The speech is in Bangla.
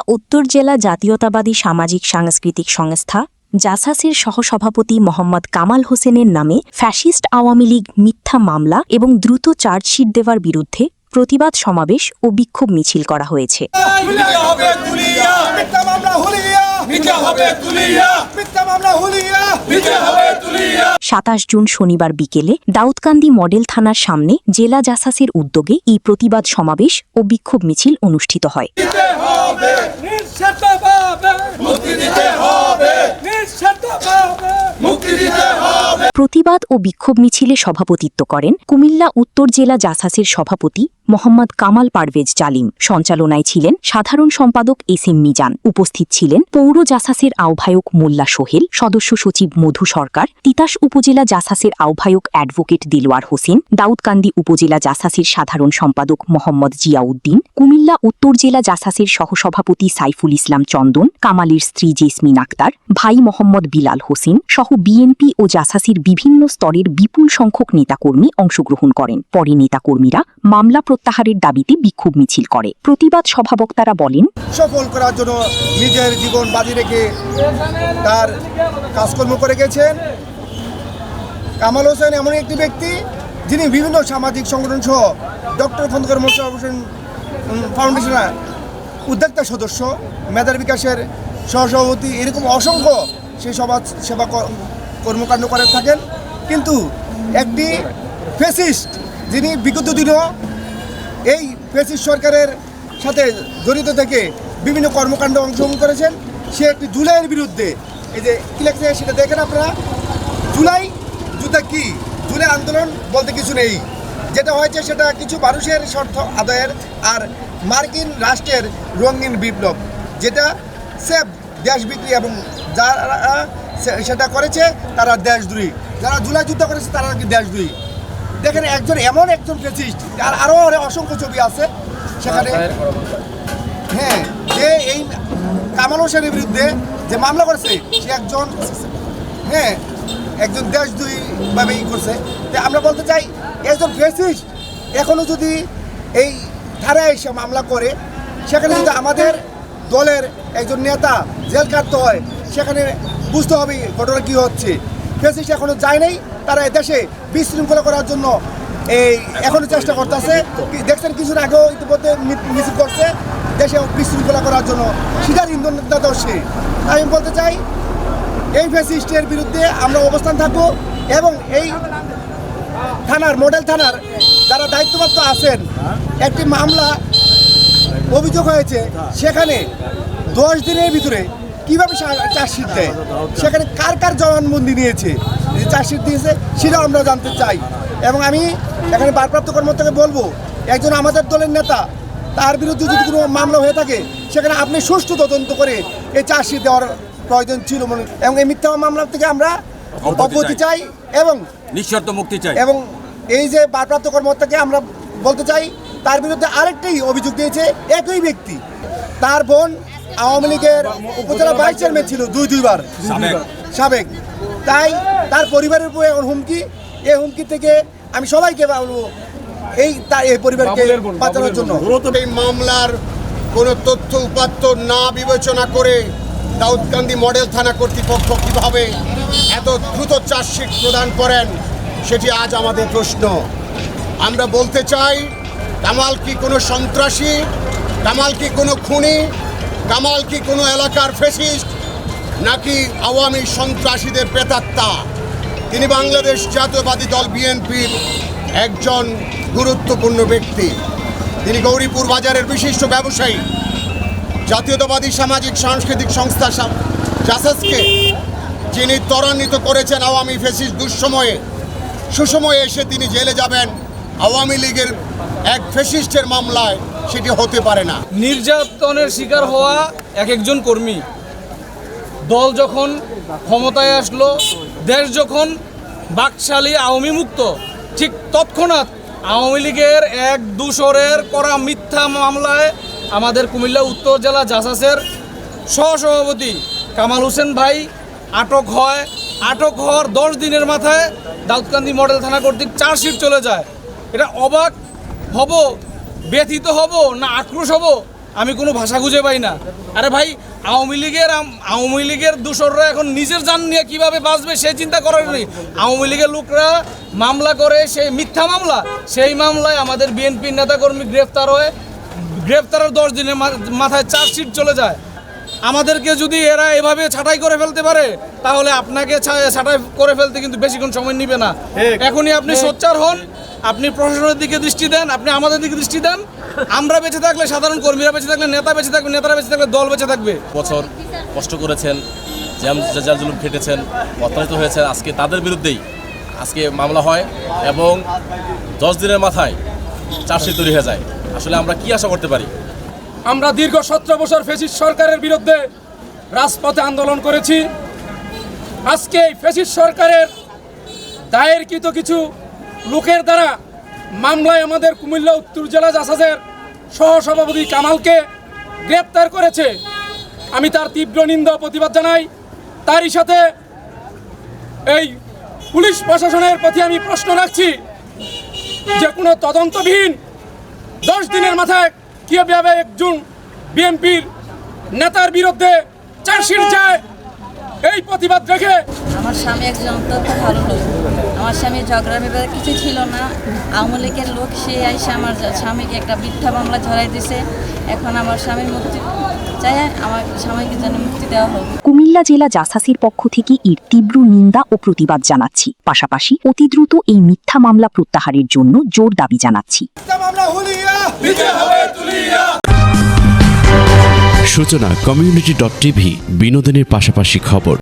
উত্তর জেলা জাতীয়তাবাদী সামাজিক সাংস্কৃতিক সংস্থা জাসাসের সহসভাপতি মোহাম্মদ কামাল হোসেনের নামে ফ্যাসিস্ট আওয়ামী লীগ মিথ্যা মামলা এবং দ্রুত চার্জশিট দেওয়ার বিরুদ্ধে প্রতিবাদ সমাবেশ ও বিক্ষোভ মিছিল করা হয়েছে। ২৭ জুন শনিবার বিকেলে দাউদকান্দি মডেল থানার সামনে জেলা জাসাসের উদ্যোগে এই প্রতিবাদ সমাবেশ ও বিক্ষোভ মিছিল অনুষ্ঠিত হয়। প্রতিবাদ ও বিক্ষোভ মিছিলে সভাপতিত্ব করেন কুমিল্লা উত্তর জেলা জাসাসের সভাপতি মোহাম্মদ কামাল পারভেজ জালিম। সঞ্চালনায় ছিলেন সাধারণ সম্পাদক এস এম মিজান। উপস্থিত ছিলেন পৌর জাসাসের আহ্বায়ক মোল্লা সোহেল, সদস্য সচিব মধু সরকার, তিতাস উপজেলা জাসাসের আহ্বায়ক অ্যাডভোকেট দিলওয়ার হোসেন, দাউদকান্দি উপজেলা জাসাসের সাধারণ সম্পাদক মোহাম্মদ জিয়াউদ্দিন, কুমিল্লা উত্তর জেলা জাসাসের সহসভাপতি সাইফুল ইসলাম চন্দন, কামালের স্ত্রী জেসমিন আক্তার, ভাই মোহাম্মদ বিলাল হোসেন সহ বিএনপি ও জাসাসের বিভিন্ন স্তরের বিপুল সংখ্যক নেতাকর্মী অংশগ্রহণ করেন। পরে নেতাকর্মীরা মামলা প্রত্যাহারের দাবিতে বিক্ষোভ মিছিল করে। প্রতিবাদ সভাবক্তারা বলেন, সফল করার জন্য নিজের জীবন বাজি রেখে তার কাজকর্ম করে গেছেন কামাল হোসেন এমন একটি ব্যক্তি যিনি বিভিন্ন সামাজিক সংগঠন সহ ডক্টর খন্দকার মোশাররফ হোসেন ফাউন্ডেশনের উদ্যোক্তা সদস্য, মেধার বিকাশের সহসভাপতি, এরকম অসংখ্য সেই সমাজ সেবা কর্মকাণ্ড করে থাকেন। কিন্তু একটি ফ্যাসিস্ট যিনি বিগত দিনও এই ফ্যাসিস্ট সরকারের সাথে জড়িত থেকে বিভিন্ন কর্মকাণ্ড অংশগ্রহণ করেছেন, সে একটি জুলাইয়ের বিরুদ্ধে এই যে কী লেখছে সেটা দেখেন আপনারা। জুলাই যুদ্ধ কি, জুলাই আন্দোলন বলতে কিছু নেই, যেটা হয়েছে সেটা কিছু মানুষের স্বার্থ আদায়ের আর মার্কিন রাষ্ট্রের রঙিন বিপ্লব, যেটা সেফ দেশ বিক্রি, এবং যারা সেটা করেছে তারা দেশদ্রোহী, যারা জুলাই যুদ্ধ করেছে তারা কি দেশদ্রোহী। দেখেন একজন এমন একজন ফ্যাসিস্ট, আর আরও অসংখ্য ছবি আছে সেখানে, হ্যাঁ, যে এই কামাল হোসেনের বিরুদ্ধে যে মামলা করেছে সে একজন, হ্যাঁ, একজন দেশদ্রোহীভাবে করছে। আমরা বলতে চাই একজন ফ্যাসিস্ট এখনও যদি এই ধারায় এসে মামলা করে, সেখানে যদি আমাদের দলের একজন নেতা জেল কাটতে হয়, সেখানে বুঝতে হবে ঘটনা কী হচ্ছে। ফ্যাসিস্ট এখনও যায় নাই, তারা দেশে বিশৃঙ্খলা করার জন্য এই এখনও চেষ্টা করতেছে। দেখছেন কিছুদিন আগেও ইতিমধ্যে মিছিল করছে দেশে বিশৃঙ্খলা করার জন্য, সিধার ইন্ধন দাতাও সে। আমি বলতে চাই এই ফ্যাসিস্টের বিরুদ্ধে আমরা অবস্থান থাকবো, এবং এই থানার মডেল থানার যারা দায়িত্বপ্রাপ্ত আছেন, একটি মামলা অভিযোগ হয়েছে, সেখানে 10 দিনের ভিতরে কীভাবে চার্জশিট দেয়, সেখানে কার কার জবানবন্দি নিয়েছে, যে চার্জশিট দিয়েছে সেটাও আমরা জানতে চাই। এবং আমি এখানে ভারপ্রাপ্ত কর্মকর্তাকে বলবো, একজন আমাদের দলের নেতা, তার বিরুদ্ধে যদি কোনো মামলা হয়ে থাকে সেখানে আপনি সুষ্ঠু তদন্ত করে এই চার্জশিট দেওয়ার প্রয়োজন ছিল মনে, এবং এই মিথ্যা মামলা থেকে আমরা অব্যাহতি চাই এবং নিঃশর্ত মুক্তি চাই। এবং এই যে ভারপ্রাপ্ত কর্মকর্তাকে আমরা বলতে চাই, তার বিরুদ্ধে আরেকটি অভিযোগ দিয়েছে একই ব্যক্তি, তার বোন আওয়ামী লীগের উপজেলা ভাইস চেয়ারম্যান ছিল দুইবার সাবেক, তাই তার পরিবারের উপরে এখন হুমকি। এই হুমকি থেকে আমি সবাইকে বলবো এই পরিবারকে বাঁচানোর জন্য। এই মামলার কোনো তথ্য উপাত্ত না বিবেচনা করে দাউদকান্দি মডেল থানা কর্তৃপক্ষ কীভাবে এত দ্রুত চার্জশিট প্রদান করেন, সেটি আজ আমাদের প্রশ্ন। আমরা বলতে চাই, কামাল কি কোনো সন্ত্রাসী, কামাল কি কোনো খুনি, কামাল কি কোনো এলাকার ফ্যাসিস্ট, নাকি আওয়ামী সন্ত্রাসীদের প্রেতাত্মা? তিনি বাংলাদেশ জাতীয়তাবাদী দল বিএনপির একজন গুরুত্বপূর্ণ ব্যক্তি। তিনি গৌরীপুর বাজারের বিশিষ্ট ব্যবসায়ী। জাতীয়তাবাদী সামাজিক সাংস্কৃতিক সংস্থা জাসাসকে যিনি ত্বরান্বিত করেছেন আওয়ামী ফ্যাসিস্ট দুঃসময়ে, সুসময়ে এসে তিনি জেলে যাবেন আওয়ামী লীগের এক ফ্যাসিস্টের মামলায়, সেটি হতে পারে না। নির্যাতনের শিকার হওয়া একজন কর্মী, দল যখন ক্ষমতায় আসলো, দেশ যখন বাকশালী আওয়ামী মুক্ত, ঠিক তৎক্ষণাৎ আওয়ামী লীগের এক দূষরের করা মিথ্যা মামলায় আমাদের কুমিল্লা উত্তর জেলা জাসাসের সহসভাপতি কামাল হোসেন ভাই আটক হয়। আটক হওয়ার 10 দিনের মাথায় দাউদকান্দি মডেল থানা কর্তৃক চার্জশিট চলে যায়। এটা অবাক হব, ব্যথিত হব না আক্রোশ হব আমি কোনো ভাষা খুঁজে পাই না। আরে ভাই, আওয়ামী লীগের দূষররা এখন নিজের জান নিয়ে কিভাবে বাঁচবে সেই চিন্তা করার নেই। আওয়ামী লীগের লোকরা মামলা করে, সেই মিথ্যা মামলা, সেই মামলায় আমাদের বিএনপির নেতাকর্মী গ্রেফতার হয়ে, গ্রেফতারের 10 দিনের মাথায় চার্জশিট চলে যায়। আমাদেরকে যদি এরা এভাবে ছাঁটাই করে ফেলতে পারে, তাহলে আপনাকে ছাঁটাই করে ফেলতে কিন্তু বেশিক্ষণ সময় নেবে না। এখনই আপনি সোচ্চার হন, আপনি প্রশাসনের দিকে দৃষ্টি দেন, আপনি আমাদের দিকে দৃষ্টি দেন। আমরা বেঁচে থাকলে, সাধারণ কর্মীরা বেঁচে থাকলে, নেতা বেঁচে থাকবে, নেতারা বেঁচে থাকলে দল বেঁচে থাকবে। বছর কষ্ট করেছেন, জেল জুলুম খেটেছেন, অত্যাচারিত হয়েছেন, আজকে তাদের বিরুদ্ধেই আজকে মামলা হয় এবং 10 দিনের মাথায় চার্জশিট তৈরি হয়ে যায়। আসলে আমরা কি আশা করতে পারি? আমরা দীর্ঘ 17 বছর ফ্যাসিস্ট সরকারের বিরুদ্ধে রাজপথে আন্দোলন করেছি। আজকে এই ফ্যাসিস্ট সরকারের দায়েরকৃত কিছু লোকের দ্বারা মামলায় আমাদের কুমিল্লা উত্তর জেলা জাসাসের সহসভাপতি কামালকে গ্রেপ্তার করেছে। আমি তার তীব্র নিন্দা ও প্রতিবাদ জানাই। তারই সাথে এই পুলিশ প্রশাসনের প্রতি আমি প্রশ্ন রাখছি যে কোনো তদন্তবিহীন 10 দিনের মাথায় কীভাবে একজন বিএনপির নেতার বিরুদ্ধে চার্জশিট যায়, এই প্রতিবাদ রেখে। আমার স্বামী একজন অত্যন্ত ভালো লোক। আমার স্বামী ঝগড়া ব্যাপারে কিছু ছিল না। আওয়ামী লীগের লোক সে আইসে আমার স্বামীকে একটা মিথ্যা মামলা ঝরাই দিছে। এখন আমার স্বামীর মুক্তি চাই, আমার স্বামীকে যেন মুক্তি দেওয়া হোক। কুমিল্লা জেলা জাসাসের পক্ষ থেকে এর তীব্র নিন্দা ও প্রতিবাদ জানাচ্ছি। পাশাপাশি অতি দ্রুত এই মিথ্যা মামলা প্রত্যাহারের জন্য জোর দাবি জানাচ্ছি। সূচনা community.tv বিনোদনের পাশাপাশি খবর।